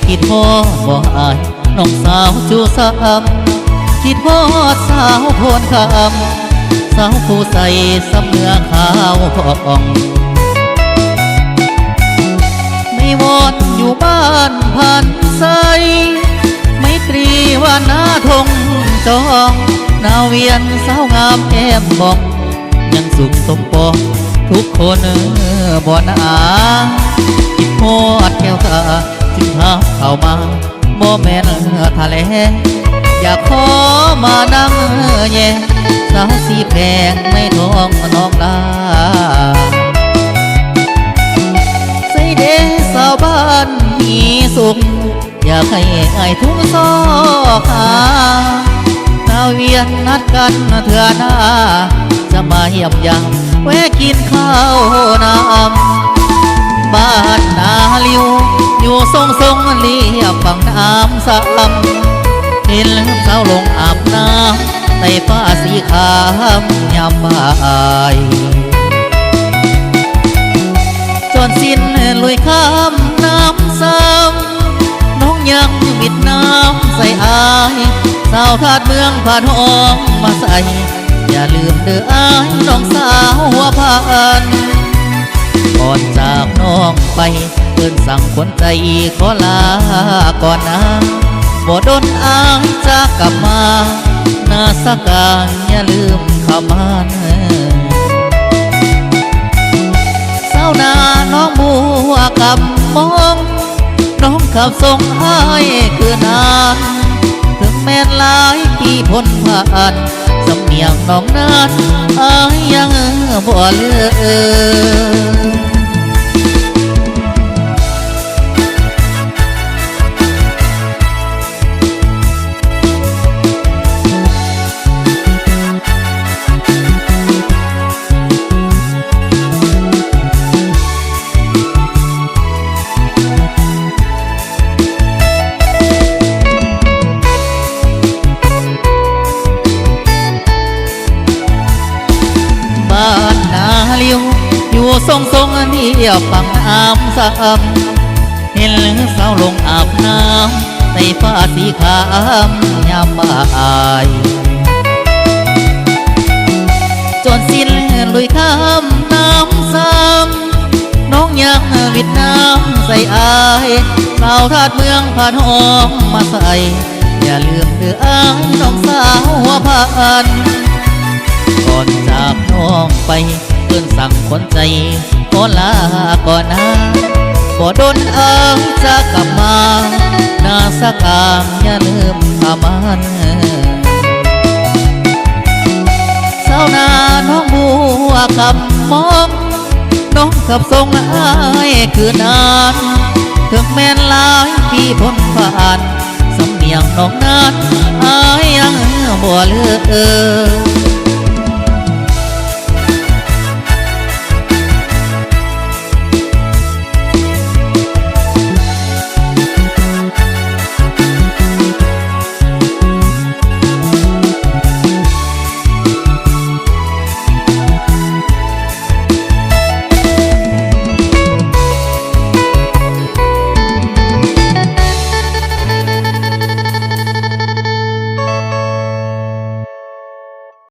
คิดฮอดบ่อายน้องสาวจูซ้ำคิดฮอดสาวโพนคำสาวผู้ใส่สำเนื้อขาวพองไม่วอนอยู่บ้านพันใสไม่ตรีว่าหน้าทงจองนาเวียนสาวงามแก้มบอกยังสุขสมปองทุกคนบ่นาคิดฮอดแก้วตาจึงหาเข้ามาบ่แม่นทะเลอยากขอมานั่งแย่สาวสีแพงไม่ท้องน้องลาใส่เดสาวบ้านมีสุขอยากให้ไอ้ทุกซอกหาดาวเวียนนัดกันเถื่อหน้าจะมาเยี่ยมยามแวะกินข้าวน้ำบ้านนาลิวอยู่ทรงเลียบฝั่งน้ำซ้ำเห็นสาวลงอาบน้ำในฟ้าสีขาวยามบ่ายจนสิ้นลุยข้ามน้ำซ้ำน้องยังมิดน้ำใส่อายสาวทาดเมืองผ่านห้องมาใส่อย่าลืมเด้ออายน้องสาวหัวผ่านก่อนจากน้องไปเอิ้นสั่งคนใจขอลาก่อนนะบ่ดนอายจะกลับมาหน้าสักการอย่าลืมเข้ามาสาวนาน้องบัวกับมองน้องขับส่งให้คือนานถึงแม้นหลายปีพ้นผ่านสำเนียงน้องนั้นอายยังบ่ลืมบ้านนาลิวอยู่ทรงเดียวฝั่งน้ำซ้ำเห็นสาวลงอาบน้ำในฟ้าสีขาวยามบ่ายจนสิ้นลุยข้ามน้ำซ้ำน้องยังวิดน้ำใส่อายสาวทาดเมืองผ่านห้องมาใส่อย่าลืมเด้ออายน้องสาวหัวผ่านก่อนจากน้องไปเพื่อนสั่งคนใจขอลาก่อนนะบ่ดนอายจะกลับมาหน้าสักการอย่าลืมพามันสาวนาน้องบัวกับมองน้องกับทรงอายคือนานถึงแม้นหลายปีพ้นผ่านสำเนียงน้องนั้นอายยังบ่ลืม